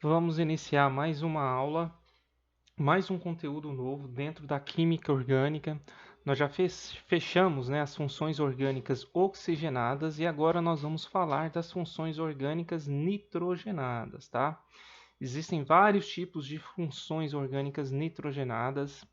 Vamos iniciar mais uma aula, mais um conteúdo novo dentro da química orgânica. Nós já fechamos, as funções orgânicas oxigenadas e agora nós vamos falar das funções orgânicas nitrogenadas, tá? Existem vários tipos de funções orgânicas nitrogenadas: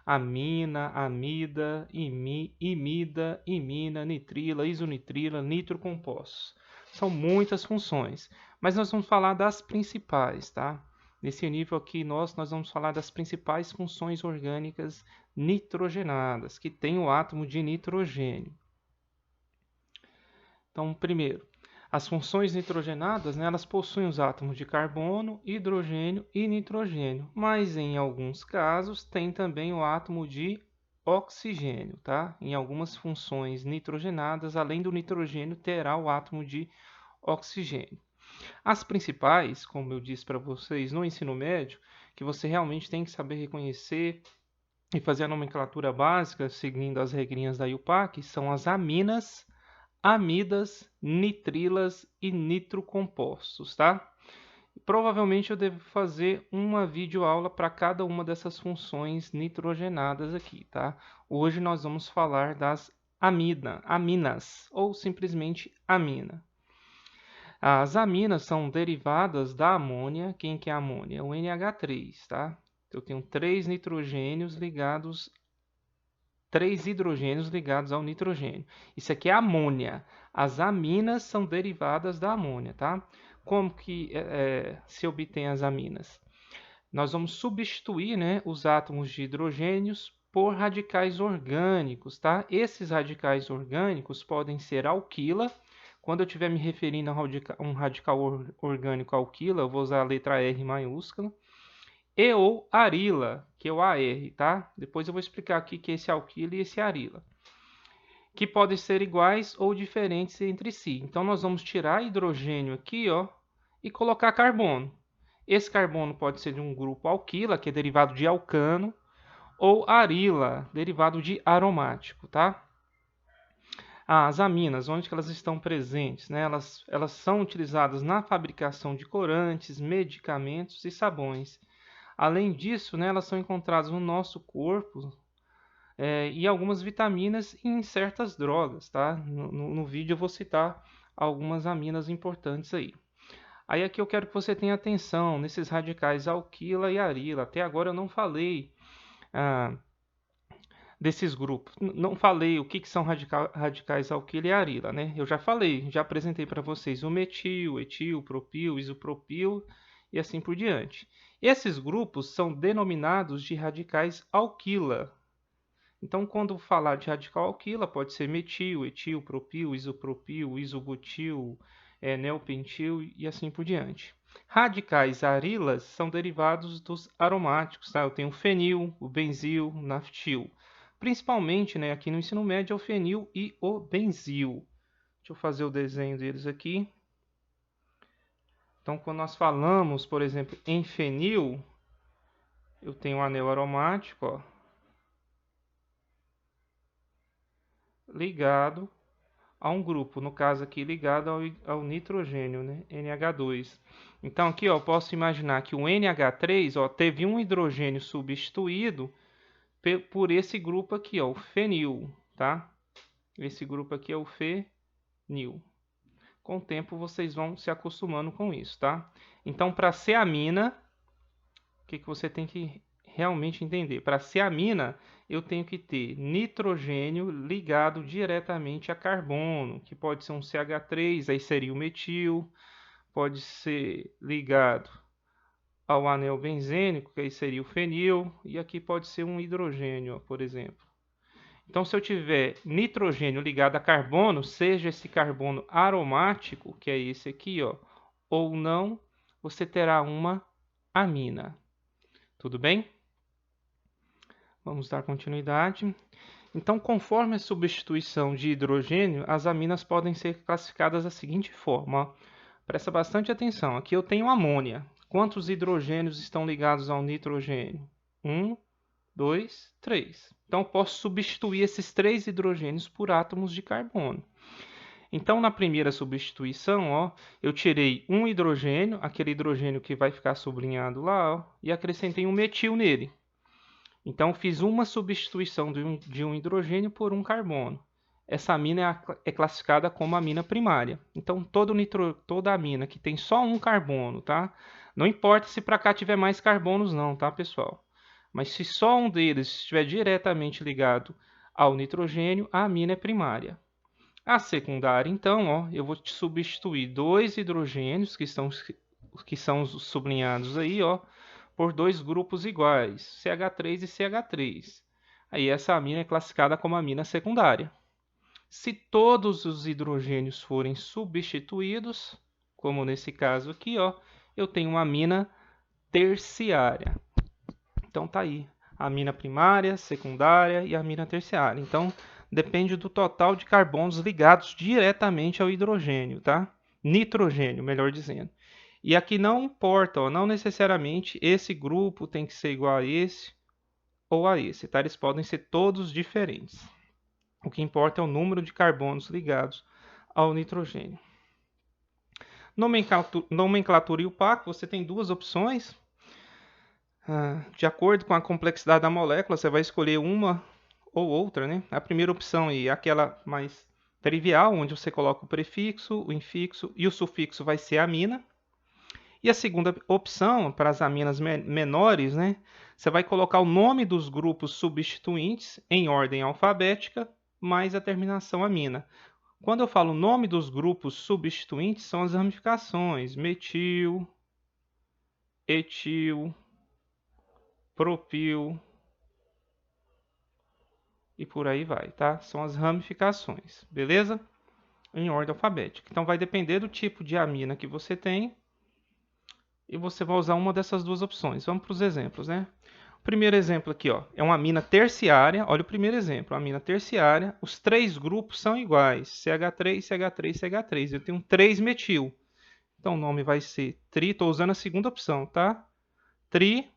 amina, amida, imida, imina, nitrila, isonitrila, nitrocompostos. São muitas funções, mas nós vamos falar das principais, tá? Nesse nível aqui, nós vamos falar das principais funções orgânicas nitrogenadas, que têm o átomo de nitrogênio. Então, primeiro, as funções nitrogenadas, elas possuem os átomos de carbono, hidrogênio e nitrogênio, mas em alguns casos tem também o átomo de oxigênio, tá? Em algumas funções nitrogenadas, além do nitrogênio, terá o átomo de oxigênio. As principais, como eu disse para vocês no ensino médio, que você realmente tem que saber reconhecer e fazer a nomenclatura básica, seguindo as regrinhas da IUPAC, são as aminas, amidas, nitrilas e nitrocompostos, tá? Provavelmente eu devo fazer uma videoaula para cada uma dessas funções nitrogenadas aqui, tá? Hoje nós vamos falar das aminas, ou simplesmente amina. As aminas são derivadas da amônia. Quem que é a amônia? O NH3, tá? Eu tenho 3 hidrogênios ligados ao nitrogênio. Isso aqui é amônia. As aminas são derivadas da amônia, tá? Como que se obtém as aminas? Nós vamos substituir, os átomos de hidrogênios por radicais orgânicos, tá? Esses radicais orgânicos podem ser alquila. Quando eu estiver me referindo a um radical orgânico alquila, eu vou usar a letra R maiúscula. E ou arila, que é o AR, tá? Depois eu vou explicar aqui que é esse alquila e esse arila, que podem ser iguais ou diferentes entre si. Então nós vamos tirar hidrogênio aqui, ó, e colocar carbono. Esse carbono pode ser de um grupo alquila, que é derivado de alcano, ou arila, derivado de aromático, tá? As aminas, onde que elas estão presentes? Elas são utilizadas na fabricação de corantes, medicamentos e sabões. Além disso, elas são encontradas no nosso corpo e algumas vitaminas e em certas drogas, tá? No vídeo eu vou citar algumas aminas importantes aí. Aí aqui eu quero que você tenha atenção nesses radicais alquila e arila. Até agora eu não falei desses grupos. Não falei o que são radicais alquila e arila, né? Eu já falei, já apresentei para vocês o metil, etil, propil, isopropil e assim por diante. Esses grupos são denominados de radicais alquila. Então, quando falar de radical alquila, pode ser metil, etil, propil, isopropil, isobutil, neopentil e assim por diante. Radicais arilas são derivados dos aromáticos, tá? Eu tenho o fenil, o benzil, o naftil. Principalmente, aqui no ensino médio, é o fenil e o benzil. Deixa eu fazer o desenho deles aqui. Então, quando nós falamos, por exemplo, em fenil, eu tenho um anel aromático, ó, ligado a um grupo, no caso aqui ligado ao nitrogênio, NH2. Então aqui eu posso imaginar que o NH3 teve um hidrogênio substituído por esse grupo aqui, o fenil, tá? Esse grupo aqui é o fenil. Com o tempo vocês vão se acostumando com isso, tá? Então para ser amina, o que você tem que realmente entender? Para ser amina, eu tenho que ter nitrogênio ligado diretamente a carbono, que pode ser um CH3, aí seria o metil, pode ser ligado ao anel benzênico, que aí seria o fenil, e aqui pode ser um hidrogênio, por exemplo. Então, se eu tiver nitrogênio ligado a carbono, seja esse carbono aromático, que é esse aqui, ó, ou não, você terá uma amina. Tudo bem? Vamos dar continuidade. Então, conforme a substituição de hidrogênio, as aminas podem ser classificadas da seguinte forma. Presta bastante atenção. Aqui eu tenho amônia. Quantos hidrogênios estão ligados ao nitrogênio? 1, 2, 3. Então, eu posso substituir esses 3 hidrogênios por átomos de carbono. Então, na primeira substituição, ó, eu tirei um hidrogênio, aquele hidrogênio que vai ficar sublinhado lá, ó, e acrescentei um metil nele. Então, fiz uma substituição de um hidrogênio por um carbono. Essa amina é classificada como amina primária. Então, toda amina que tem só um carbono, tá? Não importa se para cá tiver mais carbonos não, tá, pessoal? Mas se só um deles estiver diretamente ligado ao nitrogênio, a amina é primária. A secundária, então, ó, eu vou substituir dois hidrogênios, que são os sublinhados aí, ó, por dois grupos iguais, CH3 e CH3. Aí essa amina é classificada como amina secundária. Se todos os hidrogênios forem substituídos, como nesse caso aqui, ó, eu tenho uma amina terciária. Então tá aí, a amina primária, secundária e a amina terciária. Então depende do total de carbonos ligados diretamente ao hidrogênio, tá? Nitrogênio, melhor dizendo. E aqui não importa, ó, não necessariamente esse grupo tem que ser igual a esse ou a esse, tá? Eles podem ser todos diferentes. O que importa é o número de carbonos ligados ao nitrogênio. Nomenclatura e UPAC, você tem duas opções. De acordo com a complexidade da molécula, você vai escolher uma ou outra, né? A primeira opção é aquela mais trivial, onde você coloca o prefixo, o infixo e o sufixo vai ser amina. E a segunda opção, para as aminas menores, né? Você vai colocar o nome dos grupos substituintes em ordem alfabética, mais a terminação amina. Quando eu falo nome dos grupos substituintes, são as ramificações: metil, etil, propil e por aí vai, tá? São as ramificações, beleza? Em ordem alfabética. Então vai depender do tipo de amina que você tem e você vai usar uma dessas duas opções. Vamos para os exemplos, né? O primeiro exemplo aqui, ó, é uma amina terciária. Olha o primeiro exemplo, amina terciária. Os três grupos são iguais: CH3, CH3, CH3. Eu tenho 3-metil. Então o nome vai ser tri. Estou usando a segunda opção, tá? Tri-metil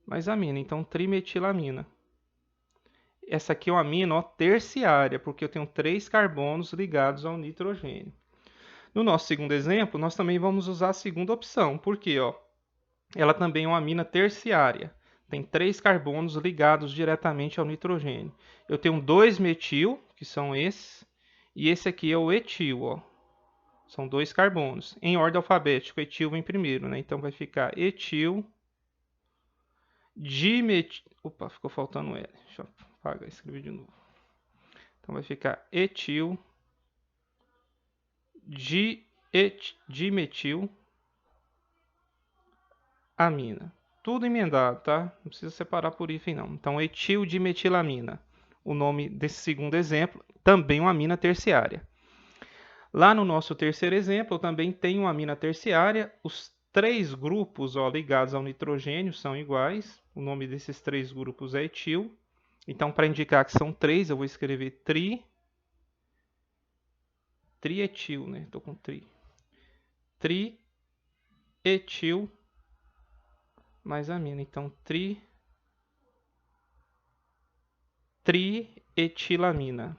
mais amina. Então trimetilamina. Essa aqui é uma amina, ó, terciária, porque eu tenho 3 carbonos ligados ao nitrogênio. No nosso segundo exemplo, nós também vamos usar a segunda opção, porque ó, ela também é uma amina terciária. Tem 3 carbonos ligados diretamente ao nitrogênio. Eu tenho 2-metil, que são esses, e esse aqui é o etil, ó. São 2 carbonos. Em ordem alfabética, o etil vem primeiro, né? Então vai ficar etil dimetil. Opa, ficou faltando L. Deixa eu apagar, escrever de novo. Então vai ficar etil dimetil amina. Tudo emendado, tá? Não precisa separar por hífen, não. Então, etil dimetilamina. O nome desse segundo exemplo, também uma amina terciária. Lá no nosso terceiro exemplo, eu também tenho uma amina terciária. Os 3 grupos, ó, ligados ao nitrogênio são iguais. O nome desses 3 grupos é etil. Então, para indicar que são 3, eu vou escrever trietil, né? Estou com trietil mais amina. Então, trietilamina.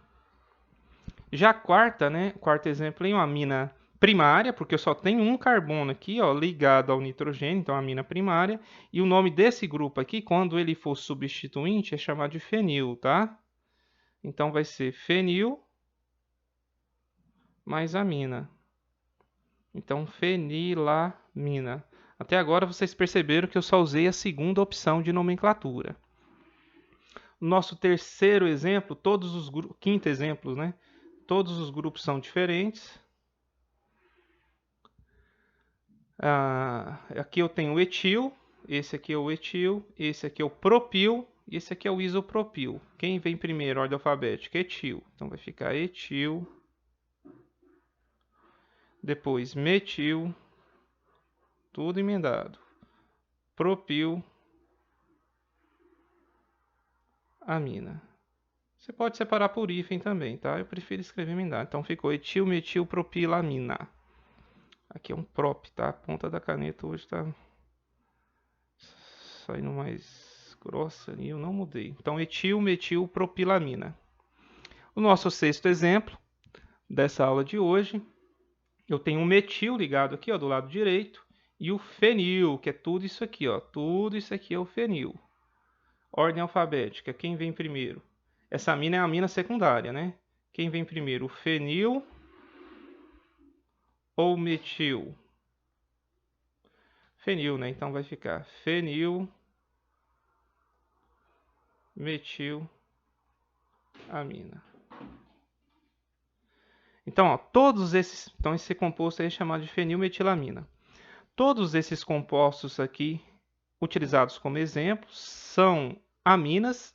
Já a quarta, né? Quarto exemplo é uma amina primária, porque eu só tenho um carbono aqui, ó, ligado ao nitrogênio, então amina primária. E o nome desse grupo aqui, quando ele for substituinte, é chamado de fenil, tá? Então vai ser fenil mais amina. Então, fenilamina. Até agora vocês perceberam que eu só usei a segunda opção de nomenclatura. Nosso terceiro exemplo, quinto exemplo, né? Todos os grupos são diferentes. Aqui eu tenho o etil, esse aqui é o etil, esse aqui é o propil e esse aqui é o isopropil. Quem vem primeiro, ordem alfabética? Etil. Então vai ficar etil, depois metil, tudo emendado. Propil, amina. Você pode separar por hífen também, tá? Eu prefiro escrever emendado. Então ficou etil, metil, propilamina. Aqui é um prop, tá? A ponta da caneta hoje tá saindo mais grossa e eu não mudei. Então etil, metil, propilamina. O nosso sexto exemplo dessa aula de hoje, eu tenho um metil ligado aqui, ó, do lado direito, e o fenil, que é tudo isso aqui, ó. Tudo isso aqui é o fenil. Ordem alfabética, quem vem primeiro? Essa amina é a amina secundária, né? Quem vem primeiro, o fenil ou metil? Fenil, né? Então vai ficar fenil, metil, amina. Então, ó, todos esses, então esse composto aí é chamado de fenilmetilamina. Todos esses compostos aqui, utilizados como exemplo, são aminas.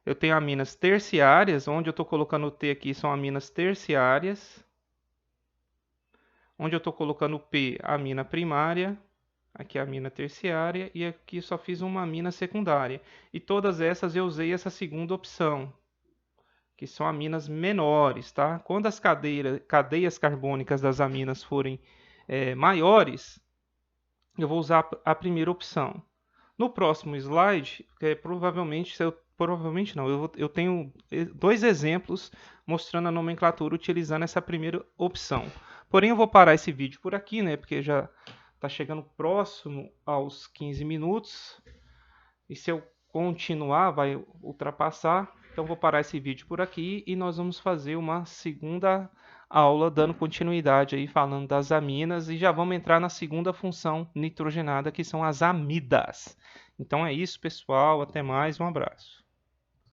Eu tenho aminas terciárias, onde eu estou colocando o T aqui são aminas terciárias. Onde eu estou colocando o P, amina primária. Aqui é a amina terciária. E aqui só fiz uma amina secundária. E todas essas eu usei essa segunda opção, que são aminas menores, tá? Quando as cadeias carbônicas das aminas forem maiores, eu vou usar a primeira opção. No próximo slide, eu tenho dois exemplos mostrando a nomenclatura utilizando essa primeira opção. Porém, eu vou parar esse vídeo por aqui, né? Porque já está chegando próximo aos 15 minutos. E se eu continuar, vai ultrapassar. Então, vou parar esse vídeo por aqui e nós vamos fazer uma segunda aula dando continuidade aí, falando das aminas, e já vamos entrar na segunda função nitrogenada, que são as amidas. Então é isso, pessoal. Até mais. Um abraço.